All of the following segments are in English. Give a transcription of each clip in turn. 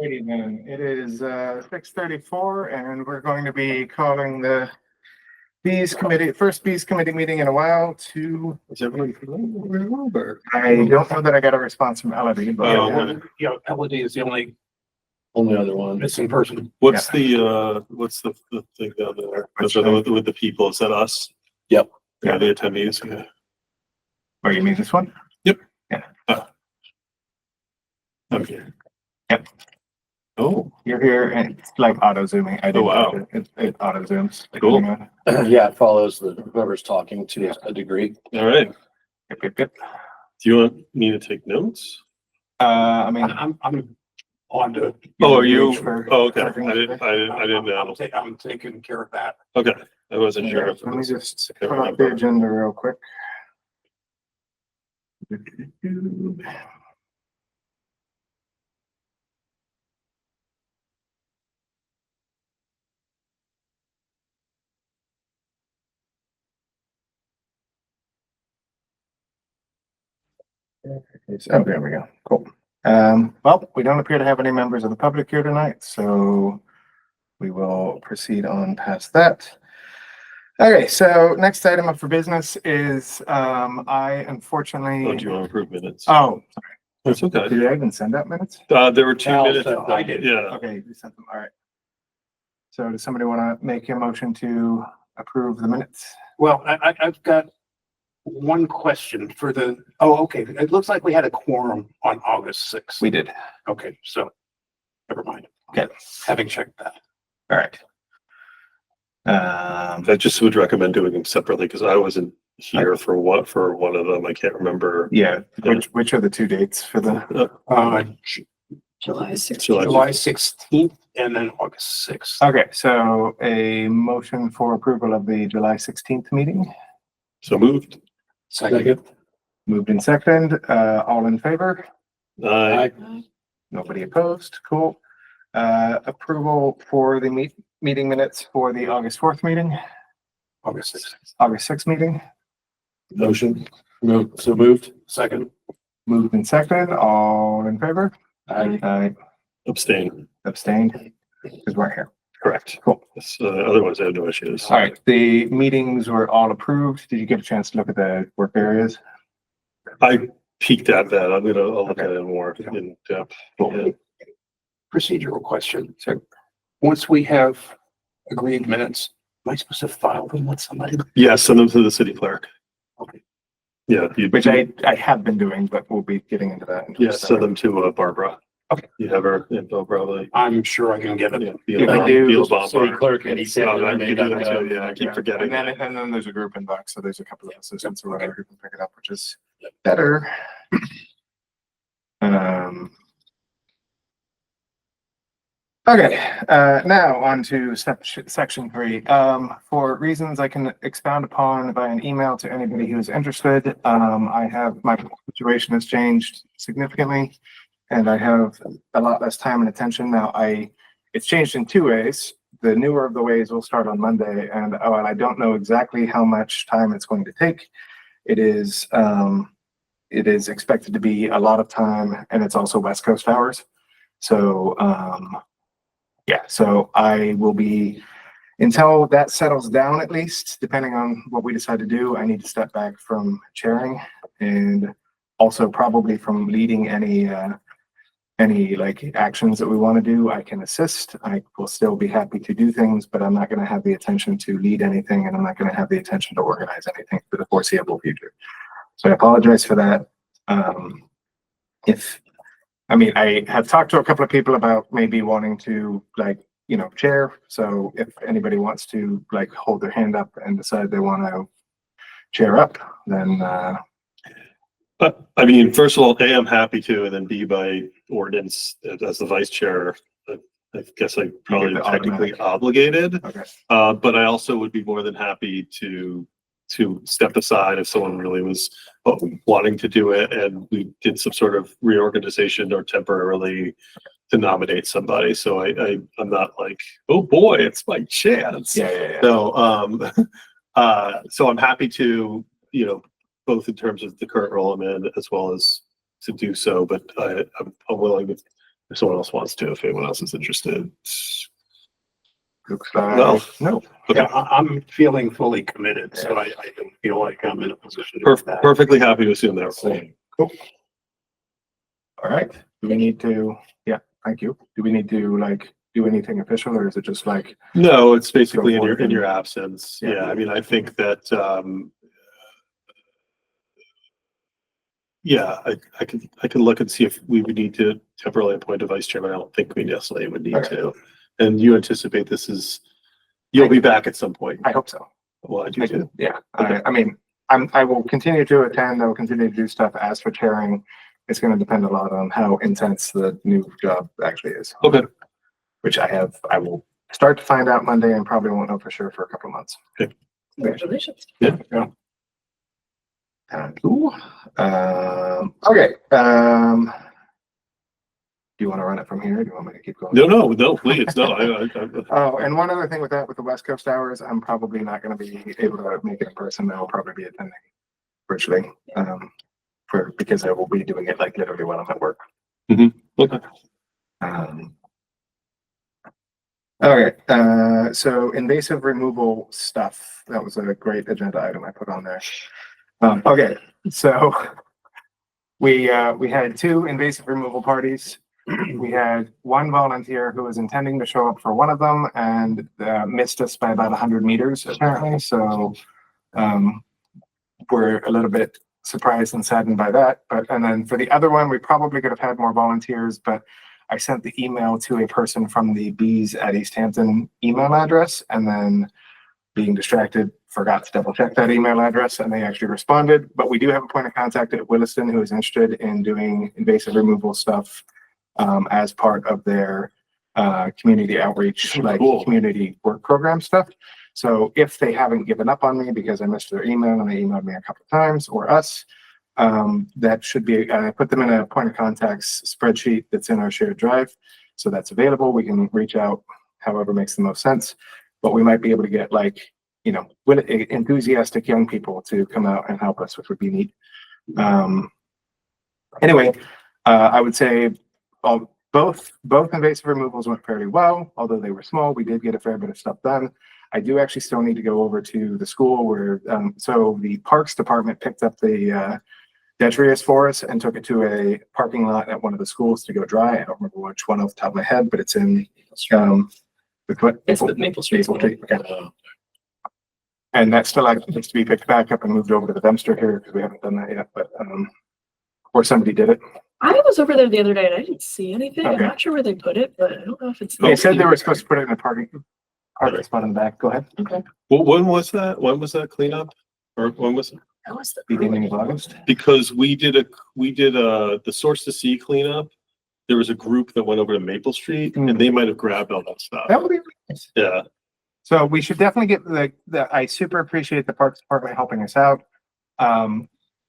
Alrighty then, it is 6:34 and we're going to be calling the first bees committee meeting in a while to. Is everybody over? I don't know that I got a response from Elodie, but Elodie is the only Other one. missing person. What's the thing down there? With the people, is that us? Yep. Yeah, the attendees, yeah. Oh, you mean this one? Yep. Yeah. Okay. Yep. Oh, You're here and it's like auto zooming. I didn't wow. touch it. It auto zooms. Cool. Yeah, it follows whoever's talking to a degree. all right. Yep. Do you want me to take notes? I mean, I'm on to. Oh, are you? reach for- Oh, okay. for things I didn't know. I'm taking care of that. Okay, I wasn't sure. Let me just put up the agenda real quick. Oh, there we go. Cool. Well, we don't appear to have any members of the public here tonight, so we will proceed on past that. Okay, so next item up for business is I unfortunately. Oh, do you want to approve minutes? Oh, That's okay. did I even send out minutes? There were 2 Well, minutes. so I did. Yeah. Okay, you sent them. All right. So does somebody want to make a motion to approve the minutes? Well, I've got one question for okay. It looks like we had a quorum on August 6th. We did. Okay, so never mind. Okay. Having checked that. All right. I just would recommend doing them separately because I wasn't here for one of them. I can't remember. Yeah. Which are the two dates for the? July 6th. July 16th and then August 6th. Okay, so a motion for approval of the July 16th meeting, So moved. Second. moved in second, all in favor? Aye. Nobody opposed, cool. Approval for the meeting minutes for the August 4th meeting, August 6th. August 6th meeting, Motion. So moved. Second. moved in second, all in favor? Aye. Abstain. Abstained, because we're here. Correct. Cool. Otherwise, I have no issues. All right, the meetings were all approved. Did you get a chance to look at the work areas? I peeked at that. I'll look at it more in depth. Yeah. Procedural question. So once we have agreed minutes, am I supposed to file them with somebody? Yeah, send them to the city clerk. Okay. Yeah. Which I have been doing, but we'll be getting into that. in just a Send them to Barbara. Okay. You have her info probably. I'm sure I can get it. If I do, City clerk and and he I keep forgetting. And then there's a group inbox, so there's a couple of assistants or whatever who can pick it up, which is better. Okay, now on to section 3. For reasons I can expound upon by an email to anybody who is interested. My situation has changed significantly and I have a lot less time and attention now. It's changed in 2 ways. The newer of the ways will start on Monday, and while I don't know exactly how much time it's going to take, it is expected to be a lot of time, and it's also West Coast hours. So yeah, so I will be, until that settles down, at least, depending on what we decide to do, I need to step back from chairing and also probably from leading any like actions that we want to do. I can assist. I will still be happy to do things, but I'm not going to have the attention to lead anything, and I'm not going to have the attention to organize anything for the foreseeable future. So I apologize for that. I have talked to a couple of people about maybe wanting to chair. So if anybody wants to hold their hand up and decide they want to chair up, then first of all, A, I'm happy to, and then B, by ordinance, as the vice chair, I guess I probably technically obligated. okay. But I also would be more than happy to step aside if someone really was wanting to do it, and we did some sort of reorganization or temporarily to nominate somebody. So I'm not like, oh boy, it's my chance. Yeah. So so I'm happy to, both in terms of the current role I'm in as well as to do so, but I'm willing if someone else wants to, if anyone else is interested. Looks like, No. no. Okay. Yeah, I'm feeling fully committed, so I don't feel like I'm in a position to do that. Perfectly happy to assume that role. Cool. All right. Do we need to, yeah, thank you. Do we need to like do anything official, or is it just like, No, it's basically Go in forward your and- absence. Yeah. Yeah, I mean, I think that, yeah, I can look and see if we would need to temporarily appoint a vice chairman. I don't think we necessarily would need Okay. to. And you anticipate you'll be back at some point. I hope so. Well, I do too. Yeah, Okay. I mean, I will continue to attend, I will continue to do stuff. As for chairing, it's gonna depend a lot on how intense the new job actually is. Okay. Which I will start to find out Monday and probably won't know for sure for a couple of months. Congratulations. Yeah. Cool. Okay, do you want to run it from here? Or do you want me to keep going? No, please, no. Oh, and one other thing with that, with the West Coast hours, I'm probably not going to be able to make it in person. I'll probably be attending virtually, because I will be doing it like literally while I'm at work. Okay. Okay, so invasive removal stuff. That was a great agenda item I put on there. Okay, so we had 2 invasive removal parties. We had one volunteer who was intending to show up for one of them and missed us by about 100 meters apparently. So we're a little bit surprised and saddened by that. And then for the other one, we probably could have had more volunteers, but I sent the email to a person from the Bees at Easthampton email address, and then being distracted, forgot to double check that email address, and they actually responded. But we do have a point of contact at Williston who is interested in doing invasive removal stuff as part of their community outreach, like Cool. community work program stuff. So if they haven't given up on me because I missed their email and they emailed me a couple of times, or us, that should be, I put them in a point of contacts spreadsheet that's in our shared drive. So that's available. We can reach out however makes the most sense, but we might be able to get like, enthusiastic young people to come out and help us, which would be neat. Anyway, I would say both invasive removals went fairly well, although they were small. We did get a fair bit of stuff done. I do actually still need to go over to the school where, so the Parks Department picked up the detritus for us and took it to a parking lot at one of the schools to go dry. I don't remember which one off the top of my head, but it's in, It's the Maple Street. Okay. And that still needs to be picked back up and moved over to the dumpster here because we haven't done that yet, but, or somebody did it. I was over there the other day and I didn't see anything. I'm Okay. not sure where they put it, but I don't know if it's. They said they were supposed to put it in a parking spot in the back. Go ahead. Okay. Well, when was that? When was that cleanup? Or when was it? That was the. Beginning of August. Because we did the Source to Sea cleanup. There was a group that went over to Maple Street and they might have grabbed all that stuff. That would be nice. Yeah. So we should definitely get I super appreciate the Parks Department helping us out.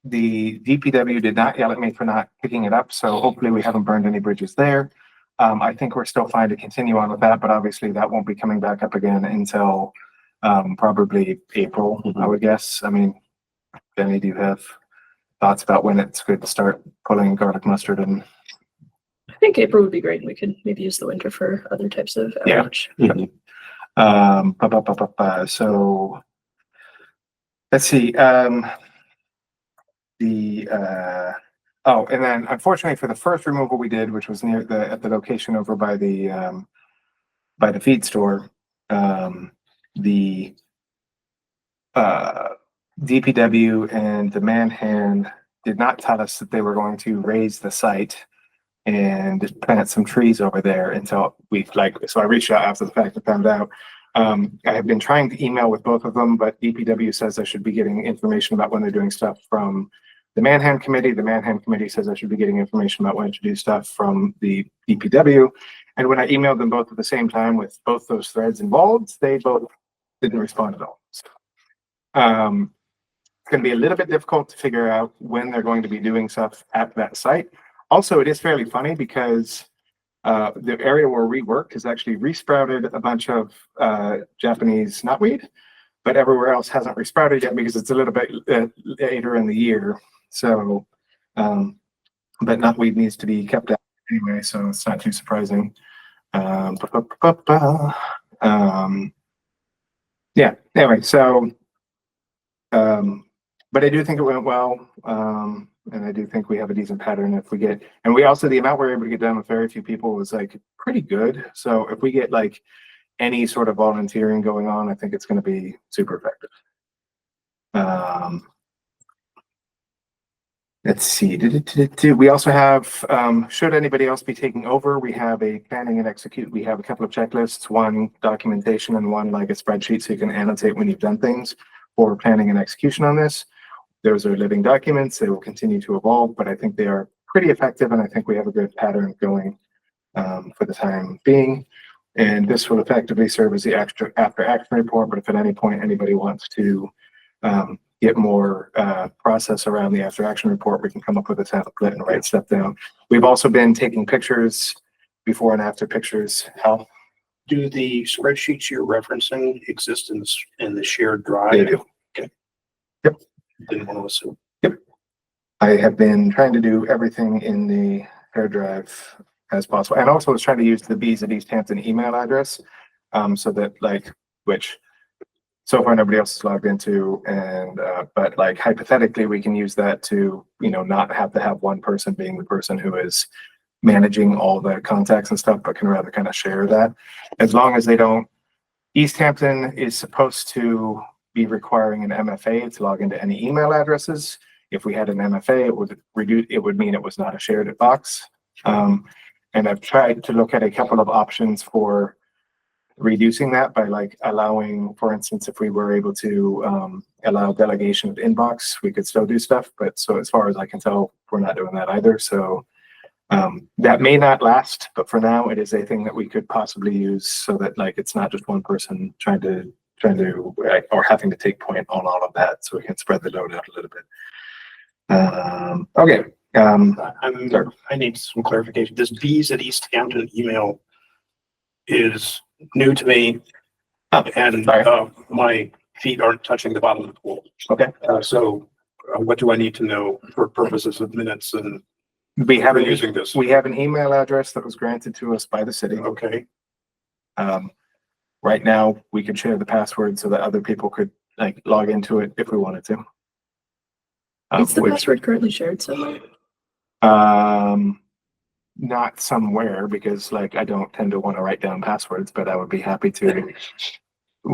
The DPW did not yell at me for not picking it up, so hopefully we haven't burned any bridges there. I think we're still fine to continue on with that, but obviously that won't be coming back up again until probably April, I would guess. I mean, Benny, do you have thoughts about when it's good to start pulling garlic mustard and? I think April would be great. We could maybe use the winter for other types of Yeah. outreach. So let's see, and then unfortunately for the first removal we did, which was at the location over by the feed store, the DPW and the Manhan did not tell us that they were going to raise the site and plant some trees over there until so I reached out after the fact and found out. I have been trying to email with both of them, but DPW says I should be getting information about when they're doing stuff from the Manhan Committee. The Manhan Committee says I should be getting information about when to do stuff from the DPW. And when I emailed them both at the same time with both those threads involved, they both didn't respond at all. So, it's going to be a little bit difficult to figure out when they're going to be doing stuff at that site. Also, it is fairly funny because the area where we work has actually resprouted a bunch of Japanese knotweed, but everywhere else hasn't resprouted yet because it's a little bit later in the year. So, but knotweed needs to be kept out anyway, so it's not too surprising. Ba, ba, ba, ba. Yeah, anyway, so, but I do think it went well. And I do think we have a decent pattern if we get, and we also, the amount we're able to get done with very few people was like pretty good. So if we get like any sort of volunteering going on, I think it's going to be super effective. Let's see. We also have, should anybody else be taking over, we have a planning and execute. We have a couple of checklists, one documentation and one like a spreadsheet so you can annotate when you've done things for planning and execution on this. Those are living documents. They will continue to evolve, but I think they are pretty effective and I think we have a good pattern going for the time being. And this will effectively serve as the extra after action report, but if at any point anybody wants to get more process around the after action report, we can come up with a template and write stuff down. We've also been taking pictures, before and after pictures. How Do the spreadsheets you're referencing exist in the shared drive? they do. Okay. Yep. Didn't want to assume. Yep. I have been trying to do everything in the shared drive as possible, and also was trying to use the Bees at Easthampton email address, so that like, which so far nobody else is logged into, and but like hypothetically we can use that to, you know, not have to have one person being the person who is managing all the contacts and stuff, but can rather kind of share that, as long as they don't. Easthampton is supposed to be requiring an MFA to log into any email addresses. If we had an MFA, it would reduce, it would mean it was not a shared box. And I've tried to look at a couple of options for reducing that by like allowing, for instance, if we were able to allow delegation of inbox, we could still do stuff. But so as far as I can tell, we're not doing that either. So that may not last, but for now it is a thing that we could possibly use so that like it's not just one person trying to or having to take point on all of that, so we can spread the load out a little bit. Okay. I need some clarification. This Bees at Easthampton email is new to me, and my feet aren't touching the bottom of the pool. Okay. So what do I need to know for purposes of minutes and We have using this? We have an email address that was granted to us by the city. Okay. Right now, we could share the password so that other people could like log into it if we wanted to. Is the password currently shared somewhere? Not somewhere, because like I don't tend to want to write down passwords, but I would be happy to,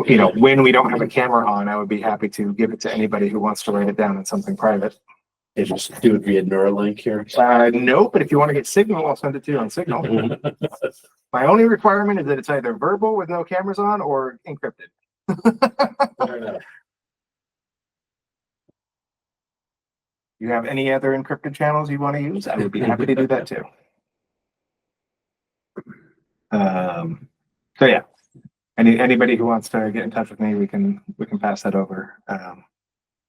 you know, when we don't have a camera on, I would be happy to give it to anybody who wants to write it down in something private. They just do it via Neuralink here. No, but if you want to get Signal, I'll send it to you on Signal. My only requirement is that it's either verbal with no cameras on or encrypted. Fair enough. You have any other encrypted channels you want to use? I would be happy to do that too. So yeah, anybody who wants to get in touch with me, we can pass that over.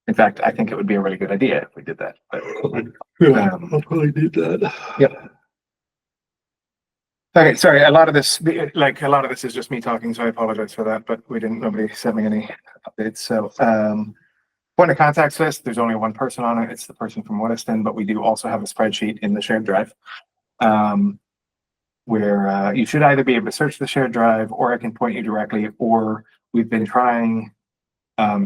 In fact, I think it would be a really good idea if we did that. But, I'll probably need that. Yep. Okay, sorry. A lot of this is just me talking, so I apologize for that. But nobody sent me any updates. So, point of contacts list. There's only one person on it. It's the person from Weddiston, but we do also have a spreadsheet in the shared drive, where you should either be able to search the shared drive, or I can point you directly. Or we've been trying.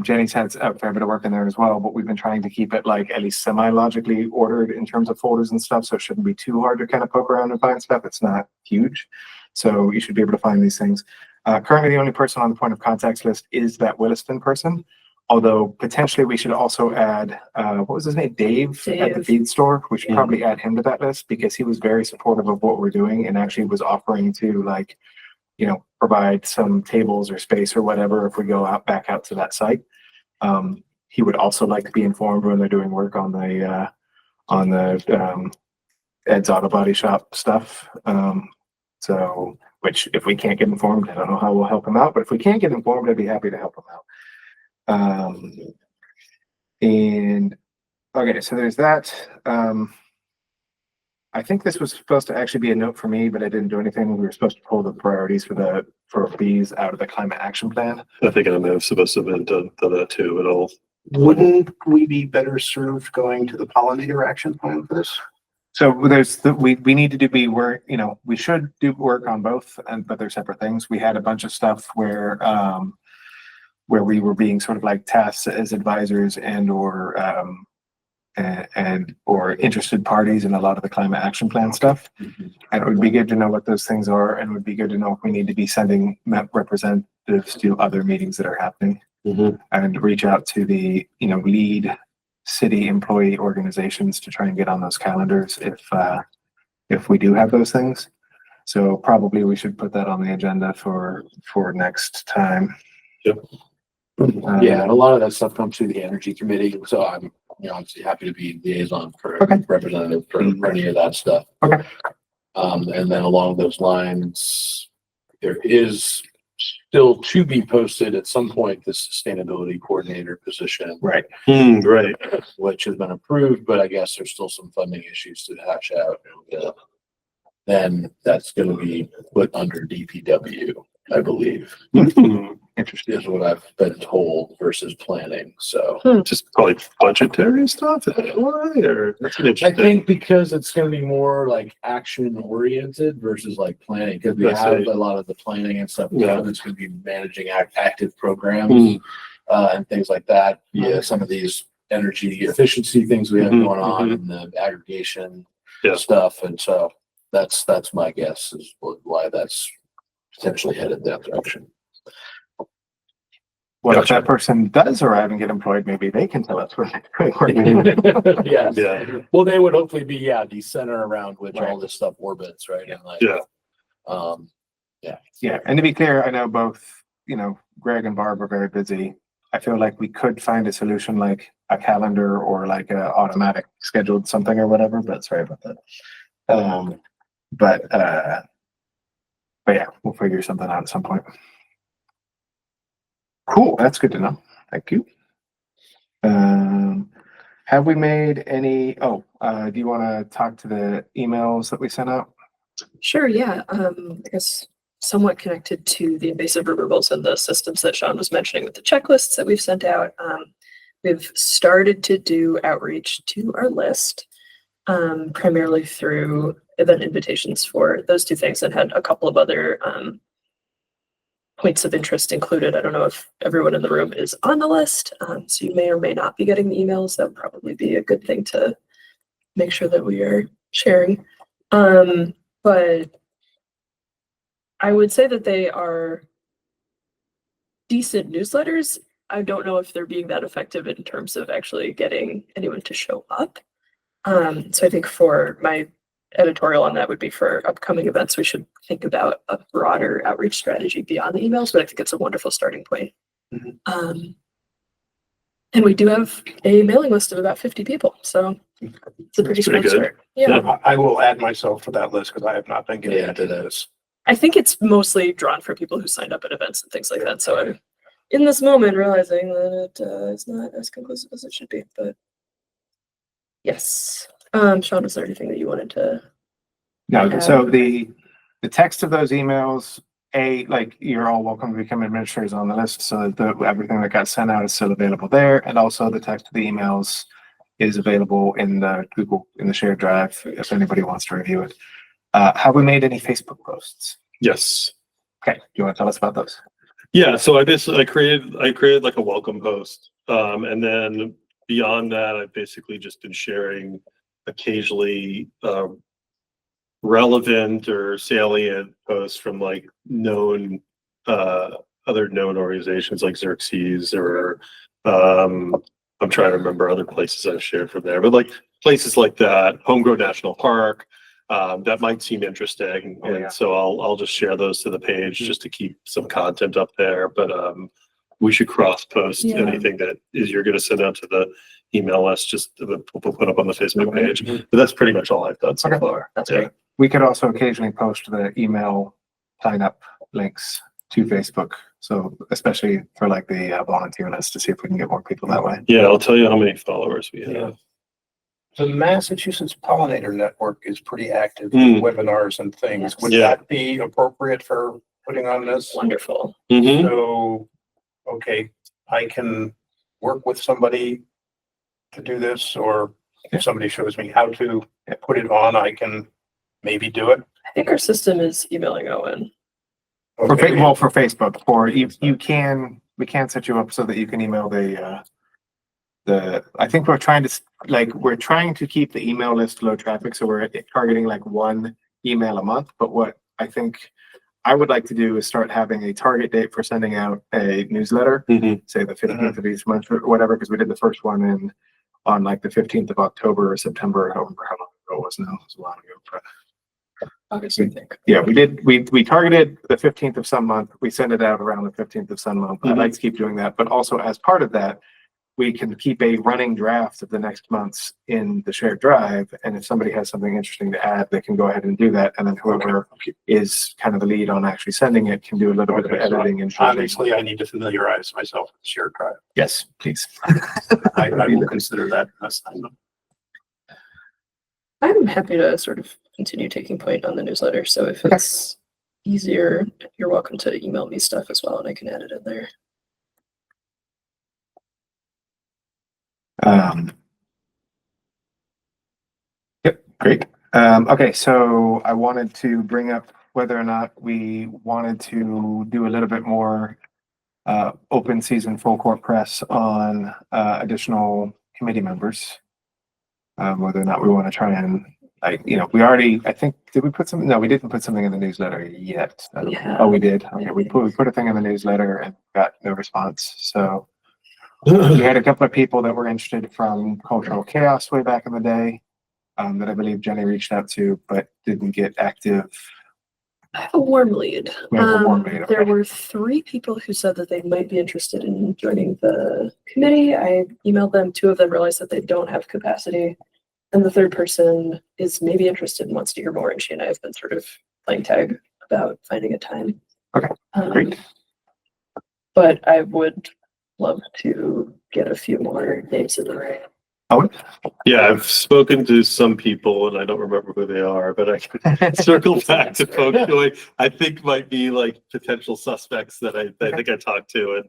Jenny's had a fair bit of work in there as well, but we've been trying to keep it like at least semi-logically ordered in terms of folders and stuff, so it shouldn't be too hard to kind of poke around and find stuff. It's not huge, so you should be able to find these things. Currently, the only person on the point of contacts list is that Williston person, although potentially we should also add, what was his name? Dave at the feed store. We should probably add him to that list, because he was very supportive of what we're doing and actually was offering to like, you know, provide some tables or space or whatever if we go back out to that site. He would also like to be informed when they're doing work on the Ed's Auto Body Shop stuff. So, which if we can't get informed, I don't know how we'll help him out, but if we can't get informed, I'd be happy to help him out. And okay, so there's that. I think this was supposed to actually be a note for me, but I didn't do anything. We were supposed to pull the priorities for bees out of the climate action plan. I think I may have supposed to have done that too, at all. Wouldn't we be better served going to the pollinator action plan for this? So there's we need to do work, we should do work on both, but they're separate things. We had a bunch of stuff where we were being sort of like tasked as advisors or interested parties in a lot of the climate action plan stuff. And it would be good to know what those things are, and it would be good to know if we need to be sending representatives to other meetings that are happening, and reach out to the, lead city employee organizations to try and get on those calendars if we do have those things. So probably we should put that on the agenda for next time. Yep. Yeah, and a lot of that stuff comes through the energy committee, so I'm, obviously happy to be liaison for representative for any of that stuff. Okay. And then along those lines, there is still to be posted at some point, the sustainability coordinator position. Right. Right. Which has been approved, but I guess there's still some funding issues to hash out. Then that's going to be put under DPW, I believe, Interesting. is what I've been told versus planning. So Just probably budgetary stuff. Is that why? Or that's an I interesting. think because it's going to be more like action oriented versus like planning, because we I have see. a lot of the planning and stuff. Yeah. It's going to be managing active programs and things like that. Yeah, some of these energy efficiency things we have going on and the aggregation stuff, and so that's my guess is why that's potentially headed that direction. What if Gotcha. that person does arrive and get employed? Maybe they can tell us what we're doing. Yes. Yeah. Well, they would hopefully be, the center around which all this stuff orbits, right? And like, Yeah, and to be clear, I know both, Greg and Barb are very busy. I feel like we could find a solution like a calendar or like a automatic scheduled something or whatever, but sorry about that. But yeah, we'll figure something out at some point. Cool, that's good to know. Thank you. Have we made any, do you want to talk to the emails that we sent out? Sure, yeah. I guess somewhat connected to the invasive removals and the systems that Sean was mentioning with the checklists that we've sent out. We've started to do outreach to our list, primarily through event invitations for those two things, and had a couple of other points of interest included. I don't know if everyone in the room is on the list, so you may or may not be getting the emails. That would probably be a good thing to make sure that we are sharing. But I would say that they are decent newsletters. I don't know if they're being that effective in terms of actually getting anyone to show up. So I think for my editorial on that would be for upcoming events, we should think about a broader outreach strategy beyond the emails, but I think it's a wonderful starting point. And we do have a mailing list of about 50 people, so it's a pretty That's pretty strong good. start. Yeah. I will add myself to that list because I have not been getting Yeah, into to this. I think it's mostly drawn for people who signed up at events and things like that. So I'm in this moment realizing that it is not as conclusive as it should be, but yes. Sean, is there anything that you wanted to? No, so the text of those emails, like you're all welcome to become administrators on the list. So everything that got sent out is still available there. And also the text of the emails is available in the shared drive if anybody wants to review it. Have we made any Facebook posts? Yes. Okay, do you want to tell us about those? Yeah. So I created like a welcome post. And then beyond that, I've basically just been sharing occasionally relevant or salient posts from like known other known organizations like Xerxes or I'm trying to remember other places I've shared from there, but like places like that, Homegrown National Park, that might seem interesting. And so I'll just share those to the page just to keep some content up there. But we should cross post anything that you're going to send out to the email list, just we'll put up on the Facebook page. But that's pretty much all I've done so far. That's great. We could also occasionally post the email sign up links to Facebook. So especially for like the volunteer list to see if we can get more people that way. Yeah, I'll tell you how many followers we have. Yeah. The Massachusetts Pollinator Network is pretty active with webinars and things. Would that be appropriate for putting on this? Wonderful. So, okay, I can work with somebody to do this, or if somebody shows me how to put it on, I can maybe do it. I think our system is emailing Owen. For, Okay. well, for Facebook, or we can set you up so that you can email I think we're trying to, we're trying to keep the email list low traffic, so we're targeting like one email a month. But what I think I would like to do is start having a target date for sending out a newsletter, say the 15th of each month or whatever, because we did the first one on like the 15th of October or September, however how long ago it was now, it was a while ago. But August, I think. yeah, we targeted the 15th of some month. We send it out around the 15th of some month. I'd like to keep doing that, but also as part of that, we can keep a running draft of the next month's in the shared drive. And if somebody has something interesting to add, they can go ahead and do that. And then whoever is kind of the lead on actually sending it can do a little bit of editing and changing. Obviously, I need to familiarize myself with the shared drive. Yes, please. I will consider that an assignment. I'm happy to sort of continue taking point on the newsletter. So if it's easier, you're welcome to email me stuff as well, and I can add it in there. Yep, great. Okay, so I wanted to bring up whether or not we wanted to do a little bit more open season full court press on additional committee members. Whether or not we want to try and we already, I think, did we put something? No, we didn't put something in the newsletter yet. Yeah. Oh, we did. Okay, we put a thing in the newsletter and got no response. So we had a couple of people that were interested from Cultural Chaos way back in the day, that I believe Jenny reached out to, but didn't get active. I have a warm lead. We have a warm lead, okay. There were 3 people who said that they might be interested in joining the committee. I emailed them. 2 of them realized that they don't have capacity. And the 3rd person is maybe interested and wants to hear more. And she and I have been sort of playing tag about finding a time. Okay, great. But I would love to get a few more names in the ring. Owen? Yeah, I've spoken to some people and I don't remember who they are, but I can circle back to folks who I think might be like potential suspects that I think I talked to.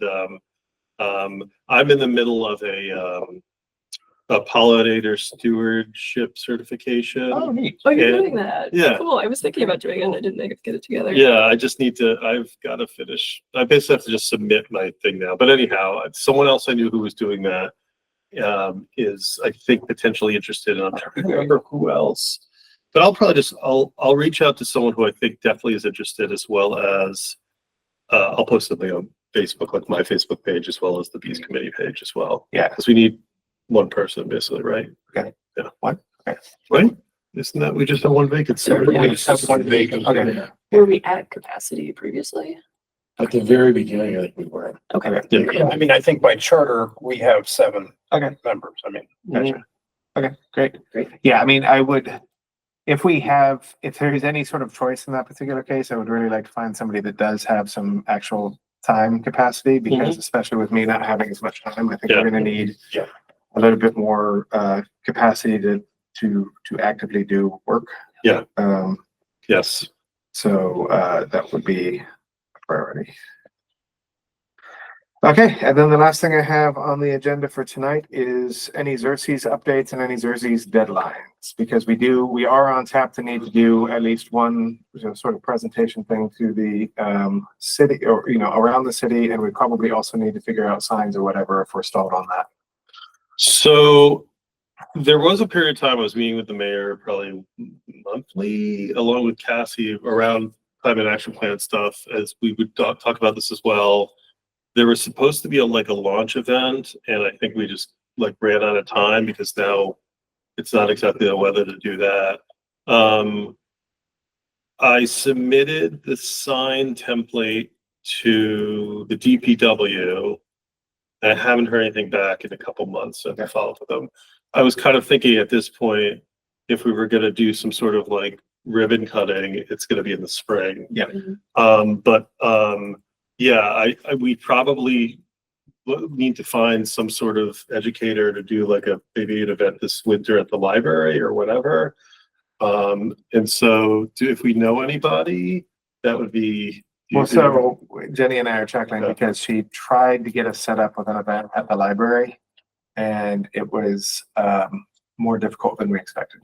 And I'm in the middle of a pollinator stewardship certification. Oh, neat. Oh, you're And- doing that? yeah. Cool. I was thinking about doing it and I didn't get it together. Yeah, I've got to finish. I basically have to just submit my thing now. But anyhow, someone else I knew who was doing that is, I think, potentially interested. And I'm trying to remember who else. But I'll reach out to someone who I think definitely is interested, as well as I'll post something on Facebook, like my Facebook page, as well as the Bees Committee page as well. Yeah. Because we need one person, basically, right? Okay. Yeah. What? Okay. Right? Isn't that, we just have one vacancy? Yeah. We just have one vacancy. Okay. Were we at capacity previously? At the very beginning, I think we were. Okay. Yeah. I mean, I think by charter, we have 7 Okay. members. I mean, Gotcha. Okay, great. Yeah, I mean, if there is any sort of choice in that particular case, I would really like to find somebody that does have some actual time capacity, because especially with me not having as much time, I think we're gonna need a little bit more capacity to actively do work. Yeah. Yes. So that would be a priority. Okay, and then the last thing I have on the agenda for tonight is any Xerxes updates and any Xerxes deadlines, because we are on tap to need to do at least one sort of presentation thing to the city, or around the city, and we probably also need to figure out signs or whatever if we're stalled on that. So there was a period of time I was meeting with the mayor probably monthly, along with Cassie, around climate action plan stuff, as we would talk about this as well. There was supposed to be a launch event, and I think we just ran out of time because now it's not exactly the weather to do that. I submitted the sign template to the DPW. I haven't heard anything back in a couple months, so I followed up with them. I was kind of thinking at this point, if we were going to do some sort of ribbon cutting, it's going to be in the spring. Yeah. We probably need to find some sort of educator to do maybe an event this winter at the library or whatever. And so if we know anybody, that would be. Well, so Jenny and I are chuckling because she tried to get us set up with an event at the library, and it was more difficult than we expected.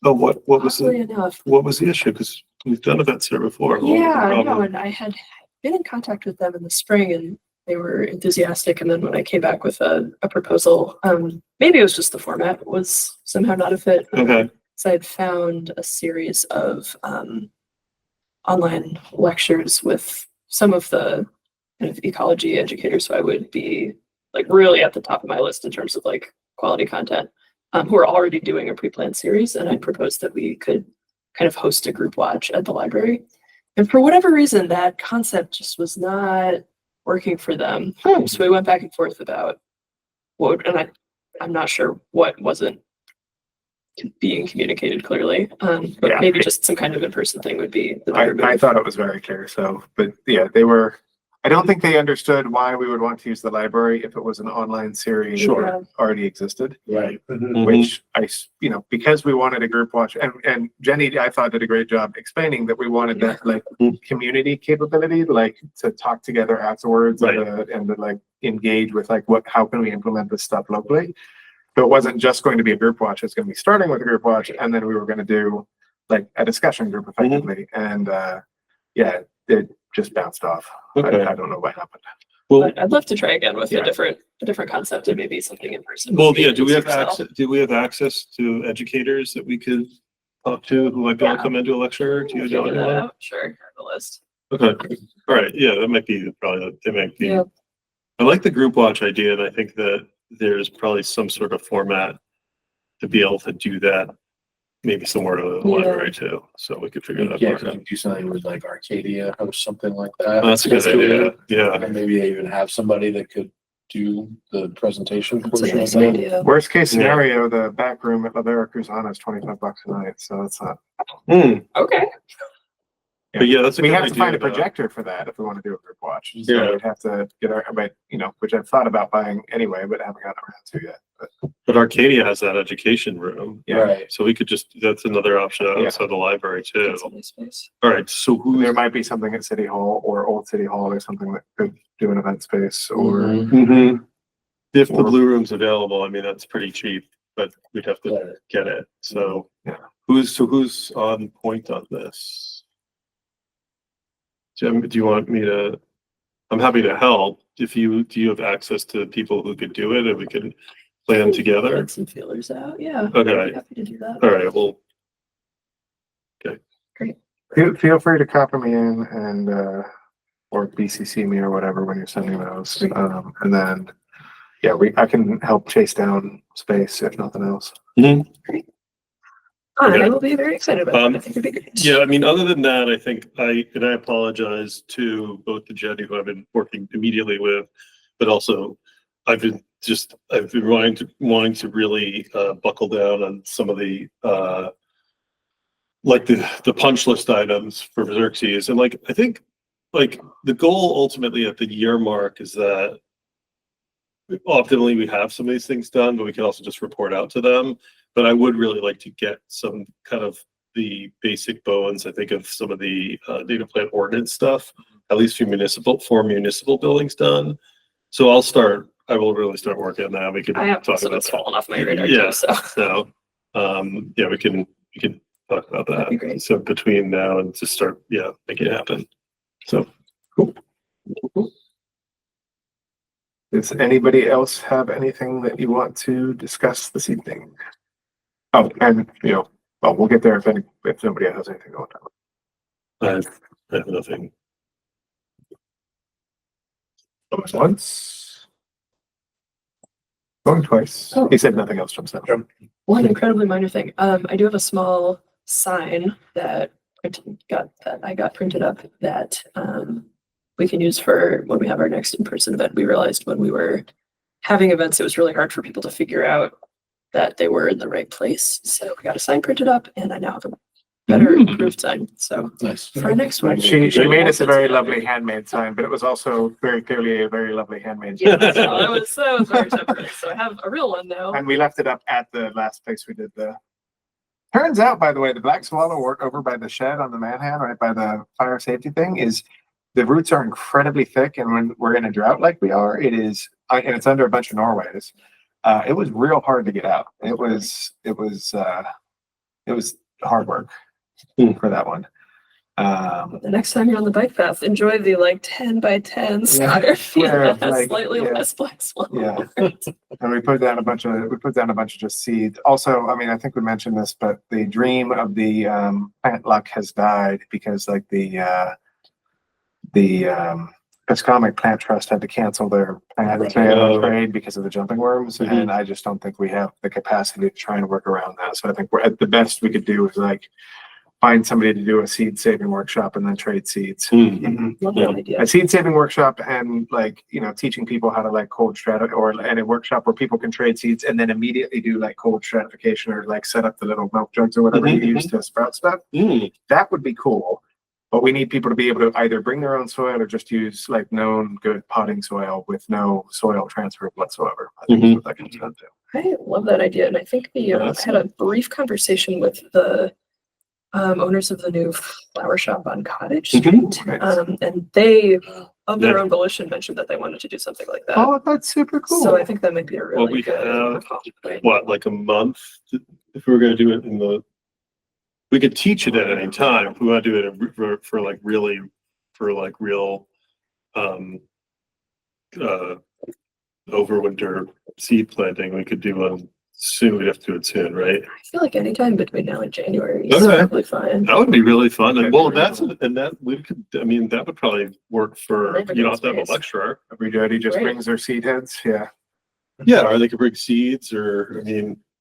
Oh, what was Oddly the, enough. what was the issue? Because we've done events here before. What was the Yeah, I know, problem? and I had been in contact with them in the spring and they were enthusiastic. And then when I came back with a proposal, maybe it was just the format was somehow not a fit. Okay. So I'd found a series of online lectures with some of the kind of ecology educators who I would be like really at the top of my list in terms of like quality content, who are already doing a pre-planned series. And I proposed that we could kind of host a group watch at the library. And for whatever reason, that concept just was not working for them. So we went back and forth about what, and I'm not sure what wasn't being communicated clearly. But Yeah. maybe just some kind of in-person thing would be the better I move. thought it was very clear. So, but yeah, I don't think they understood why we would want to use the library if it was an online series Sure. that already existed. Right. Which because we wanted a group watch and Jenny, I thought did a great job explaining that we wanted that like community capability, like to talk together afterwards and to like engage with like how can we implement this stuff locally. So it wasn't just going to be a group watch, it's going to be starting with a group watch and then we were going to do like a discussion group effectively. And it just bounced off. Okay. I don't know what happened. Well, But I'd love to try again with Yeah. a different concept and maybe something in person. well, yeah, do we have Excel. access, to educators that we could talk to who might be able to Yeah. come into a lecture? Do you know Figure that anyone? out. Sure, have the list. Okay, all right, yeah, that might be probably, they might be. Yeah. I like the group watch idea, and I think that there's probably some sort of format to be able to do that, maybe somewhere to the Yeah. library too, so we could figure that Yeah, part could out. you do something with like Arcadia or something like that? That's a good idea, yeah. And maybe they even have somebody that could do the presentation That's a portion of nice that. idea. Worst case scenario, the back room at Lavera Cruzana is $25 a night, so it's not. Okay. But yeah, that's a We good have to find a idea, though. projector for that if we want to do a group watch. Yeah. So we'd have to get which I've thought about buying anyway, but haven't gotten around to yet. But But Arcadia has that education room, yeah, Right. so we could that's another option Yeah. outside the library too. That's a nice space. All right, so who's? there might be something at City Hall or Old City Hall or something that could do an event space or Mhm. Mhm. If the Or- blue room's available, I mean, that's pretty cheap, but we'd have to Right. get it, so. Yeah. Who's on point on this? Jim, do you want me to, I'm happy to help, do you have access to people who could do it and we can plan together? Put some feelers out. Yeah. Okay. I'd be happy to do that. All right, well, feel free to copy me in and or BCC me or whatever when you're sending those. Great. And then I can help chase down space if nothing else. And Okay. I will be very excited about Um, it. I think it'd be great. yeah, I mean, other than that, I think I apologize to both the Jenny who I've been working immediately with, but also I've been wanting to really buckle down on some of the like the punch list items for Xerxes. And like I think like the goal ultimately at the year mark is that optimally we have some of these things done, but we can also just report out to them. But I would really like to get some kind of the basic bones, I think, of some of the data plan ordinance stuff, at least for municipal buildings done. So I will really start working on that. We can I have talk some about that's that. fallen off my radar Yeah. too. So So, we can talk about That'd be that. great. So between now and to start, make it happen. So, cool. Does anybody else have anything that you want to discuss this evening? Oh, and we'll get there if nobody has anything going on. I have nothing. Going once. Going twice. Oh. He said nothing else jumps out. one incredibly minor thing. I do have a small sign that I got printed up that we can use for when we have our next in-person event. We realized when we were having events, it was really hard for people to figure out that they were in the right place. So we got a sign printed up and I now have a better improved sign. So Nice. for our next one. She we made us a very will put lovely handmade sign, but it was also very clearly a very lovely handmade Yeah, sign. so that was very temporary. So I have a real one now. And we left it up at the last place we did the. Turns out, by the way, the black swallow work over by the shed on the Manhattan, right by the fire safety thing, is the roots are incredibly thick, and when we're in a drought like we are, it is, and it's under a bunch of Norways. It was real hard to get out. It was hard work for that one. The next time you're on the bike path, enjoy the like 10 by 10 square feet square, that has like, slightly yeah. less flexible. Yeah. And we put down a bunch of just seeds. Also, I mean, I think we mentioned this, but the dream of the plant luck has died because like the Piscomic Plant Trust had to cancel their plant trade because of the jumping worms. Mhm. And I just don't think we have the capacity to try and work around that. So I think we're at the best we could do is like find somebody to do a seed saving workshop and then trade seeds. Love that idea. A seed saving workshop and like, teaching people how to like cold stratify and a workshop where people can trade seeds and then immediately do like cold stratification or like set up the little milk jugs or whatever you use to sprout stuff. That would be cool. But we need people to be able to either bring their own soil or just use like known good potting soil with no soil transfer whatsoever. I think that's what that comes down to. I love that idea. And I think I had a brief conversation with the owners of the new flower shop on Cottage Street. And they, of their own volition, mentioned that they wanted to do something like that. Oh, that's super cool. So I think that might be a really Well, we good have, way. what, like a month? If we were gonna do it we could teach it at any time. If we want to do it for like real, overwinter seed planting, we could do one soon. We'd have to do it soon, right? I feel like anytime between now and January is Okay. probably fine. That would be really fun. And well, Okay. that would probably work for, you don't have to have a Space. lecturer. Everybody just Great. brings their seed heads. Yeah. Yeah, or they could bring seeds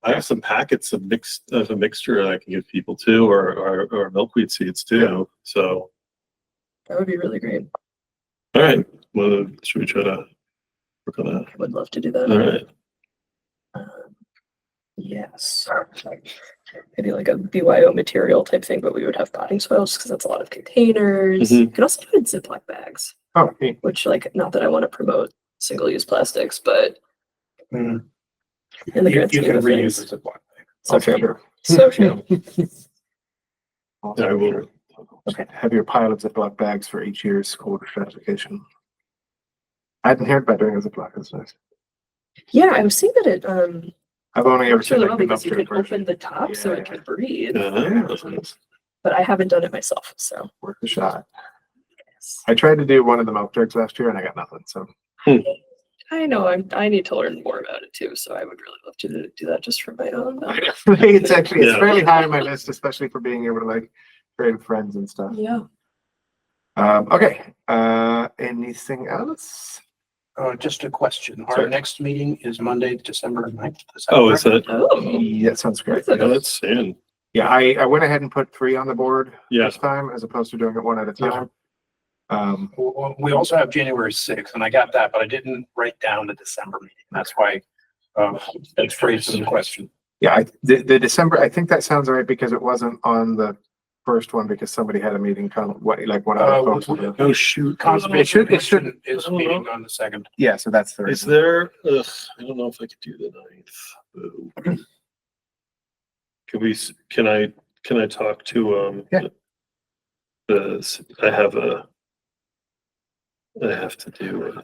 I have some packets of a mixture that I can give people too, or milkweed seeds too. So, That would be really great. all right. Well, should we try to work on that? I would love to do that. All right. Yes. Maybe like a BYO material type thing, but we would have potting soils because that's a lot of containers. Mhm. You can also do it in Ziploc bags, Oh, neat. which like, not that I want to promote single-use plastics, but in the grand You scheme can of reuse things. the Ziploc bag. So true. So true. Also, I will. Okay. Have your pile of Ziploc bags for each year's cold stratification. I hadn't heard about doing a Ziploc. That's nice. Yeah, I was seeing that it I've only ever works seen really like well the because you milk can jug version. open the top so it can breathe. Uh-huh. But I haven't done it myself, so Worth the shot. yes. I tried to do one of the milk jugs last year and I got nothing. So I know I need to learn more about it too, so I would really love to do that just for my own. it's Yeah. fairly high on my list, especially for being able to like trade with friends and stuff. Yeah. Okay. Anything else? Just a question. Our Sorry. next meeting is Monday, December 9th. Oh, is that? Oh, Yeah, that sounds great. Yeah, that's soon. Yeah, I went ahead and put 3 on the board Yeah. this time as opposed to doing it one at a time. We also have January 6th, and I got that, but I didn't write down the December meeting. That's why it's phrased as a question. Yeah, the December, I think that sounds right because it wasn't on the first one because somebody had a meeting like one of the folks. was- Oh, shoot. Conservation it should- Commission is I don't meeting know. on the 2nd. Yeah, so that's the Is reason. there, I don't know if I could do the 9th. Can I talk to, Yeah. I have to do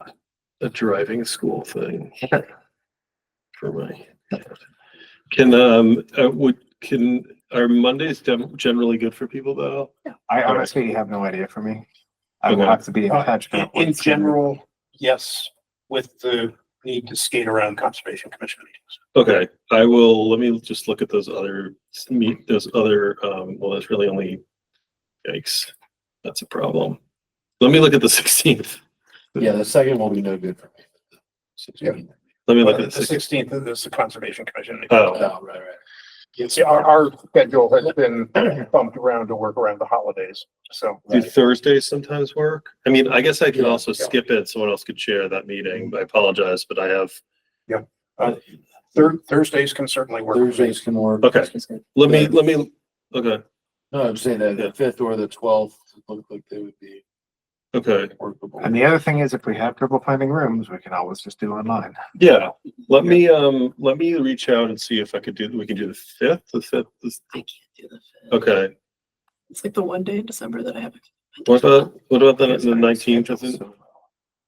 a driving school thing Okay. for my, are Mondays generally good for people though? I honestly have no idea for me. I will Okay. have to be in touch. In general, yes, with the need to skate around Conservation Commission meetings. Okay, let me just look at those other, well, there's really only, yikes, that's a problem. Let me look at the 16th. Yeah, the second will be no good for me. Let me look The at the 16th. 16th is the Conservation Commission meeting. Oh, Oh, right. See, our schedule has been bumped around to work around the holidays, so. do Thursdays sometimes work? I mean, I guess I can Yeah, also skip it. Someone else could chair that meeting. I apologize, but I have, Thursdays can certainly work. for me. Thursdays can work. okay, let me, okay, No, I'm saying that Yeah. the 5th or the 12th look like they would be okay. workable. And the other thing is if we have trouble finding rooms, we can always just do online. Yeah, let me reach out and see if we can do the 5th. The 5th is, I can't do the 5th. okay. It's like the one day in December that I have. What about the 19th? I think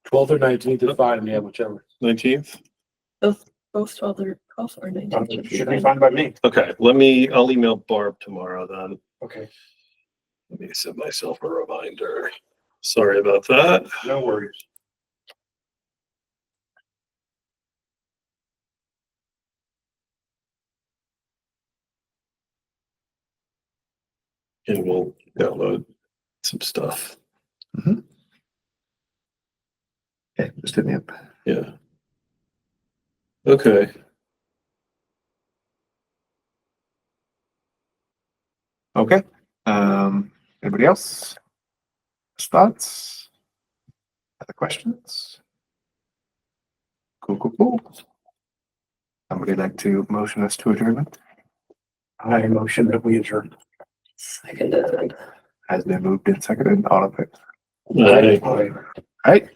12th or 19th is fine, yeah, whichever. 19th. The Both 12 or 19. Should be fine by me. Okay, I'll email Barb tomorrow then. Okay, Let me send myself a reminder. Sorry about that. no worries. And we'll download some stuff. Okay, just hit me up. Yeah. Okay. Okay. Anybody else? Thoughts? Other questions? Cool. Somebody like to motion us to adjournment? I motion that we adjourn. Seconded. Has been moved and seconded. All of it. All right. All right.